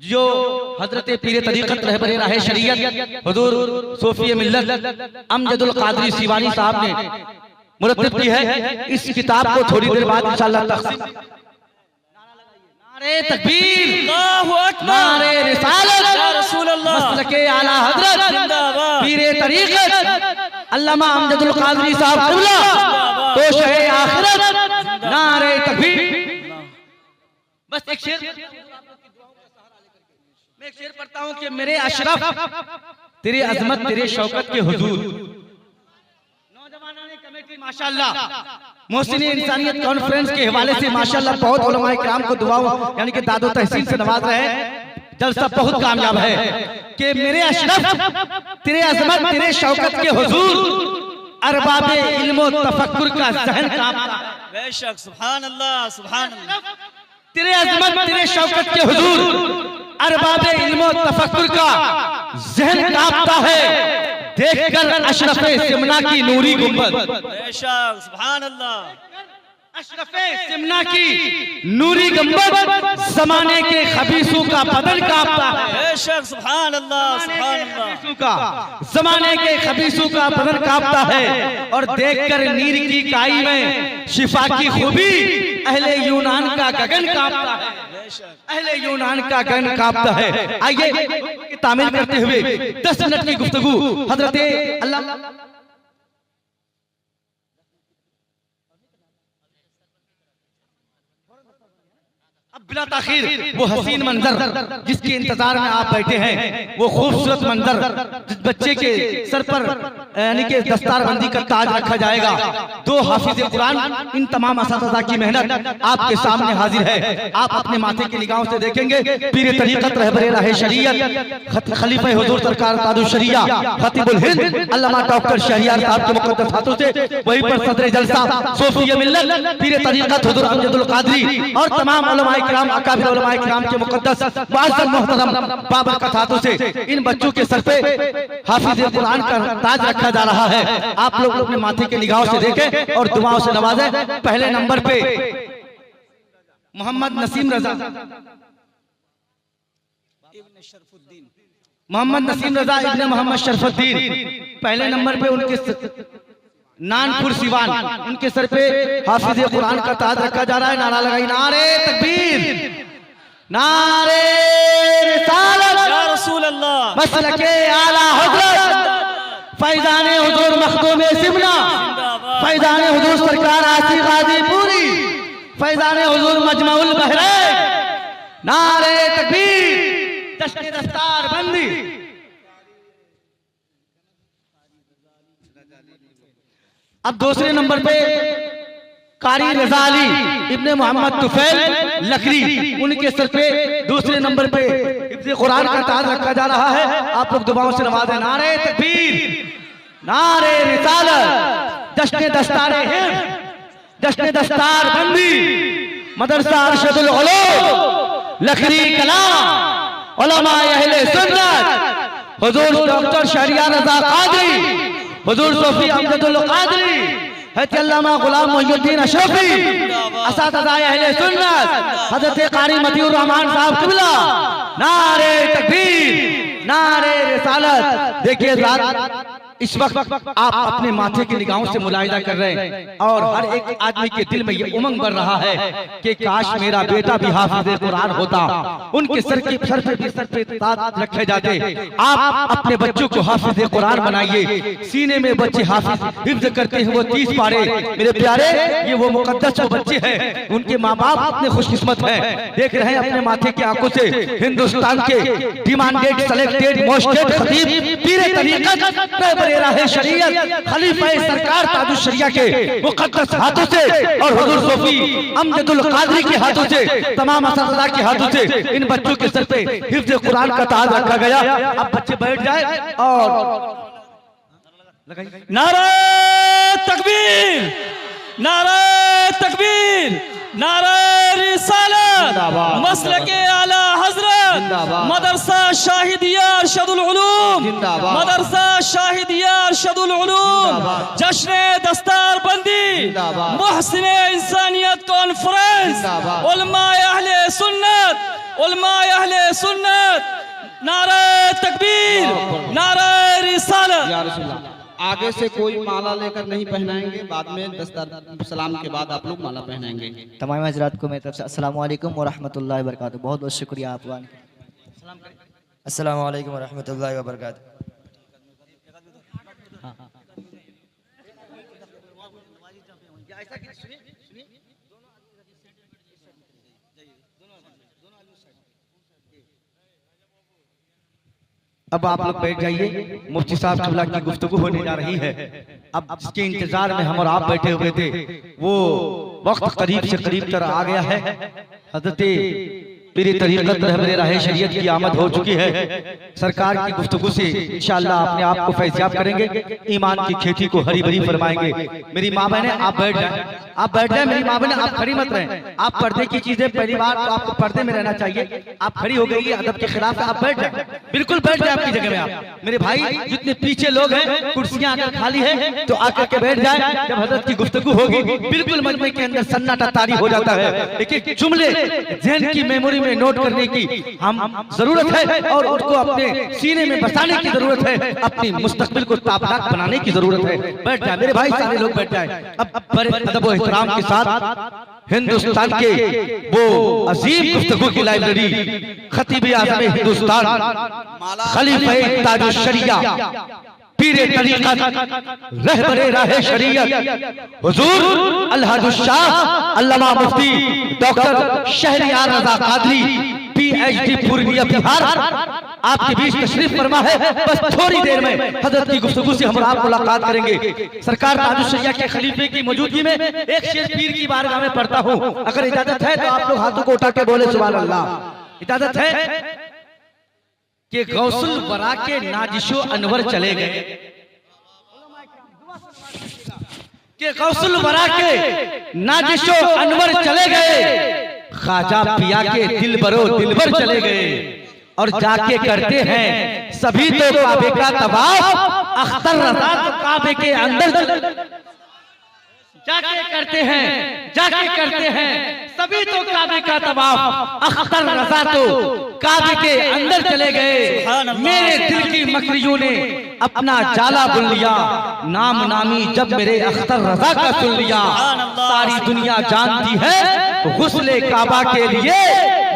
जो हजरत पीर तरीक़त रहबर राह शरीयत हुजूर सूफी मिल्लत अमजदुल कादरी सीवानी साहब ने मुरत्तिब की है। इस किताब को थोड़ी देर बाद इंशाअल्लाह तक़सीम। नारे तकबीर, अल्लाहु अकबर, नारे रिसालत, या रसूल अल्लाह, मसलके आला हजरत जिंदाबाद, पीर तरीक़त अल्लामा अमजदुल कादरी साहब क़िबला तो शहे आखिरत। नारे तकबीर। बस एक शेर, मैं एक शेर पढ़ता हूं कि मेरे अशरफ तेरे अजमत तेरे शौकत के हुजूर। नौजवानाने कमेटी माशाअल्लाह मोहसिन इंसानियत कॉन्फ्रेंस के हवाले से माशाअल्लाह बहुत उलमाए किराम को दुआओं यानी कि दादो तहसीन से नवाज रहे हैं। जलसा बहुत कामयाब है कि मेरे अशरफ तेरे अजमत तेरे शौकत के हुजूर अरबाबे इल्म तफक्कुर का ज़हन कांपता है। बेशक, सुभान अल्लाह, सुभान अल्लाह। तेरे अजमत तेरे शौकत के हुजूर अरबाबे इल्म तफक्कुर का ज़हन कांपता है देखकर अशरफे सिमना की नूरी गुंबद। बेशक, सुभान अल्लाह। अशरफे सिमना की नूरी गुंबद ज़माने के खबीसों का बदन कांपता है। बेशक, सुभान अल्लाह, सुभान अल्लाह। ज़माने के खबीसों का बदन कांपता है और देखकर नीर की काई में शिफा की खूबी अहले यूनान का गगन कांपता है। अहले यूनान का गगन कांपता है। आइए तामील करते हुए 10 मिनट की गुफ्तगू हजरत अल्लाह बिला ताखीर वो हसीन मंजर जिसके इंतजार में आप बैठे हैं, वो खूबसूरत मंजर जिस बच्चे के सर पर यानी कि दस्तारबंदी का ताज रखा जाएगा। 2 हाफिज कुरान इन तमाम असातिज़ा की मेहनत आपके सामने हाजिर है। आप अपने माथे की निगाहों से देखेंगे पीर तरीक़त रहबर राह शरीयत खलीफा हुजूर सरकार ताजुल शरिया खतीबुल हिंद अल्लामा डॉक्टर शहरियार साहब के मुक़द्दस हाथों से, वहीं पर सदर जलसा सूफी मिल्लत पीर तरीक़त हुजूर अमजदुल कादरी और तमाम उलमाए किराम अकाबिर उलमाए किराम के मुक़द्दस मुअज़्ज़ज़ मोहतरम बाबरकत हाथों से इन बच्चों के सर पे हाफिज़ कुरान का ताज रखा जा रहा है। आप लोग अपने माथे की निगाहों से देखें और दुआओं से नवाजें। पहले नंबर पे मोहम्मद नसीम रजा, मोहम्मद नसीम रजा इब्ने मोहम्मद शरफुद्दीन पहले नंबर पे, उनके नानपुर सिवान, उनके सर पे हाफिज़ कुरान का ताज रखा जा रहा है। नारा लगाई, नारे तकबीर, नारे रिसालत, या रसूल अल्लाह, मसलके आला हज़रत फैज़ाने हुजूर मखदूमे सिमना, फैज़ाने हुजूर सरकार आसिफ गाज़ीपुरी, फैज़ाने हुजूर मजमाउल बहरैन। नारे तकबीर, जश्न दस्तार बंदी। अब दूसरे नंबर पे कारी रज़ा अली इब्ने मोहम्मद तुफैल लकड़ी, उनके सर पे दूसरे नंबर पे हिफ्ज़ कुरान का ताज रखा जा रहा है। आप लोग दुआओं से नवाजें। नारे तकबीर, नारे रिसालत, जश्न दस्तारे हिफ्ज़, जश्न दस्तार बंदी, मदरसा अरशदुल उलूम लकड़ी कलाम उलमाए अहले सुन्नत हुजूर डॉक्टर शहरियार रज़ा कादरी, हुजूर सूफी अमजदुल कादरी, अल्लामा गुलाम मोहिउद्दीन अशरफी, असातिज़ाए अहले सुन्नत हज़रत कारी मतीउर रहमान साहब क़िबला। नारे तकबीर, नारे रिसालत। देखिए इस वक्त आप अपने माथे की निगाहों से मुलाहिजा कर रहे हैं और हर एक आदमी के दिल में ये उमंग बढ़ रहा है कि काश मेरा बेटा भी हाफिज़ कुरान होता, उनके सर पे ताज रखे जाते। आप अपने बच्चों को हाफिज़ कुरान बनाइए, सीने में बच्चे हाफिज़ हिफ्ज़ करते हैं वो 30 पारे। मेरे प्यारे, ये वो मुक़द्दस वो बच्चे हैं, उनके माँ बाप इतने खुशकिस्मत हैं। देख रहे हैं अपने माथे की आंखों से हिंदुस्तान के डिमांडेड सेलेक्टेड मोस्टेड खतीब पीर तरीक़त राह शरीयत खलीफा सरकार ताजुल शरिया के मुक़द्दस हाथों से और हुजूर सूफी अमजदुल कादरी के हाथों से, तमाम असातिज़ा के हाथों से इन बच्चों के सर पे हिफ्ज़ कुरान का ताज रखा गया। अब बच्चे बैठ जाए और नारा तकबीर, नारा तकबीर, नारा रिसालत, मसलके आला हज़रत, मदरसा शाहिदिया अरशदुल उलूम, मदरसा शाहिदिया अरशदुल उलूम, जश्न दस्तार बंदी, मोहसिन इंसानियत कॉन्फ्रेंस, उलमाए अहले सुन्नत, उलमाए अहले सुन्नत, नारे तकबीर, नारे रिसालत। या रसूल अल्लाह, आगे से कोई माला लेकर नहीं पहनाएंगे, बाद में 10 सलाम के बाद आप लोग माला पहनाएंगे। तमाम हजरात को मेरी तरफ से अस्सलाम वालेकुम व रहमतुल्लाहि व बरकातुहू। बहुत बहुत शुक्रिया आपका। अस्सलाम वालेकुम रहमतुल्लाहि व बरकातुहू। अब आप लोग बैठ जाइए, मुफ्ती साहब किबला की गुफ्तगू होने जा रही है। अब जिसके इंतजार में हम और आप बैठे हुए थे वो वक्त करीब से करीब तर आ गया है। हज़रत पीर तरीक़त रहबरे राह शरीयत की आमद हो चुकी है। सरकार की गुफ्तगू से इंशाअल्लाह अपने आप को फैज़याब करेंगे, ईमान की खेती को हरी भरी फरमाएंगे। मेरी माँ बहने आप बैठ जाएं, आप बैठ जाएं। मेरी माँ बहने आप खड़ी मत रहें। आप पर्दे की चीजें पहली बार तो आपको पर्दे में रहना चाहिए। आप खड़ी हो गई, अदब के खिलाफ आप बैठ जाएं, बिल्कुल बैठ जाए आपकी जगह में। आप मेरे भाई जितने पीछे लोग हैं, कुर्सियां अगर खाली है तो आकर के बैठ जाए। जब हजरत की गुफ्तगू होगी बिल्कुल मजमे के अंदर सन्नाटा तारी हो जाता है। एक एक जुमले ज़हन की मेमोरी में नोट करने की हम जरूरत है और उसको अपने सीने में बसाने की जरूरत है। अपनी मुस्तकबिल को ताबनाक बनाने की जरूरत है। बैठ जाए मेरे भाई, सारे लोग बैठ जाए। अब बड़े अदब और एहतराम के साथ हिंदुस्तान के वो अजीम गुफ्तगू की लाइब्रेरी खतीब आज़म हिंदुस्तान, खलीफा ताजुश शरिया, पीरे तरीक़त, रहबरे राह शरीयत, हुजूर अलहदुश शाह अल्लामा मुफ्ती डॉक्टर शहरियार रज़ा कादरी PhD पूर्णिया बिहार आपके बीच तशरीफ फरमा है। बस थोड़ी देर में हजरत की गुफ्तगू से हम आप मुलाकात करेंगे। सरकार ताजुश शरिया के खलीफे की मौजूदगी में एक शेर पीर की बारगाह में पढ़ता हूँ। अगर इजाजत है तो आप लोग हाथों को उठा के बोले सुभान अल्लाह। इजाजत है कि गौसुल वरा के नाजिशो अनवर चले गए, कि गौसुल वरा के नाजिशो अनवर चले गए, ख्वाजा पिया के दिलबरो दिलबर चले गए। और जाके करते हैं सभी तो काबे का तवाफ, अख्तर रज़ा तो काबे के अंदर जाके करते हैं सभी तो काबे का तवाफ, अख्तर रज़ा तो काबे के अंदर चले गए। मेरे दिल की मकरियों ने अपना जाला बुन लिया, नाम नामी जब मेरे अख्तर रज़ा का सुन लिया। सारी दुनिया जानती है गुस्ले काबा के लिए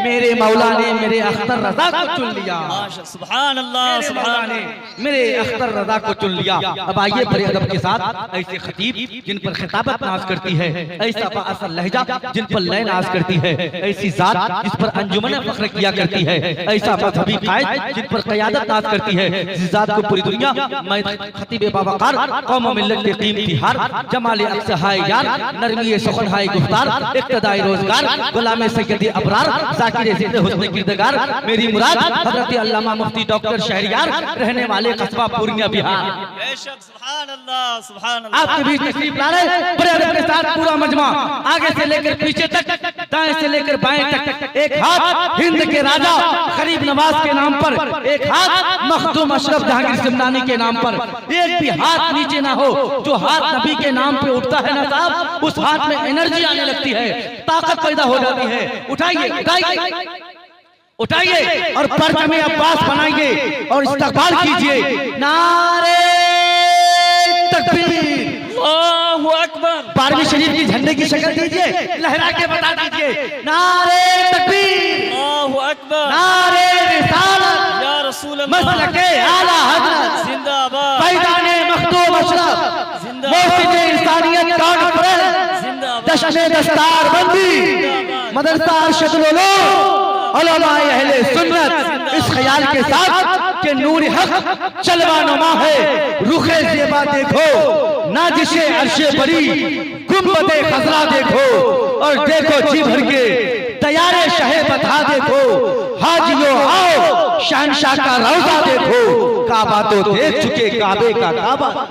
मेरे मौला ने मेरे अख्तर रज़ा को चुन लिया। सुभान अल्लाह, सुभान अल्लाह, मेरे अख्तर रज़ा को चुन लिया। अब आइए बड़े अदब के साथ ऐसे खतीब जिन पर खिताबत नाज करती है, ऐसा बाअसर लहजा जिन पर लय नाज करती है, ऐसी जात जिस पर अंजुमन फख्र किया करती है, ऐसा मजहबी कायद जिन पर क़यादत नाज करती है, जिस जात को पूरी दुनिया मैं खतीब बावकार कौम व मिल्लत के कीमती हार, जमाल अक्स हाय यार, नरमी सुखन हाय गुफ्तार, इक्तदाई रोजगार, गुलाम सैयद अबरार, जाकिर ज़िंदे हुस्न किरदार, मेरी मुराद हज़रत अल्लामा मुफ्ती डॉक्टर शहरियार, रहने वाले कस्बा पूर्णिया बिहार। बेशक, सुभान अल्लाह, सुभान अल्लाह। आपके बीच तशरीफ ला रहे बड़े अदब के साथ पूरा मजमा, आगे से लेकर पीछे तक, दाएं से लेकर बाएं तक। एक हाथ हिंद के राजा गरीब नवाज के नाम पर, एक हाथ मखदूम अशरफ जहांगीर सिमनानी के नाम पर। एक भी हाथ नीचे ना हो। जो हाथ नबी के नाम पे उठता है ना साहब, उस हाथ में एनर्जी आने लगती है, ताकत पैदा हो जाती है। उठाइए उठाइए और परचम अब्बास बनाइए और इस्तकबाल कीजिए। नारे तकबीर, अल्लाहु अकबर। 12वीं शरीफ की झंडे की शक्ल दीजिए, लहरा के बता दीजिए। नारे तकबीर, अल्लाहु अकबर। नारे रिसालत, या रसूल अल्लाह, मसलके आला हज़रत, जिंदाबाद। फैज़ाने मखदूम अशरफ, मोहसिन इंसानियत कॉन्फ्रेंस, जिंदाबाद। जश्न दस्तार बंदी, मदरसा अरशदुल उलूम, उलमाए अहले सुन्नत, इस ख्याल के साथ कि नूर हक चलवा नुमा है। रुखे ज़ेबा देखो, नाजिशे अर्शे बड़ी, गुंबदे खजरा देखो, और देखो जी भर के तैयारे शहे बता देखो। हाजियो आओ, शहनशाह का रौजा देखो, काबा तो देख चुके काबे का काबा।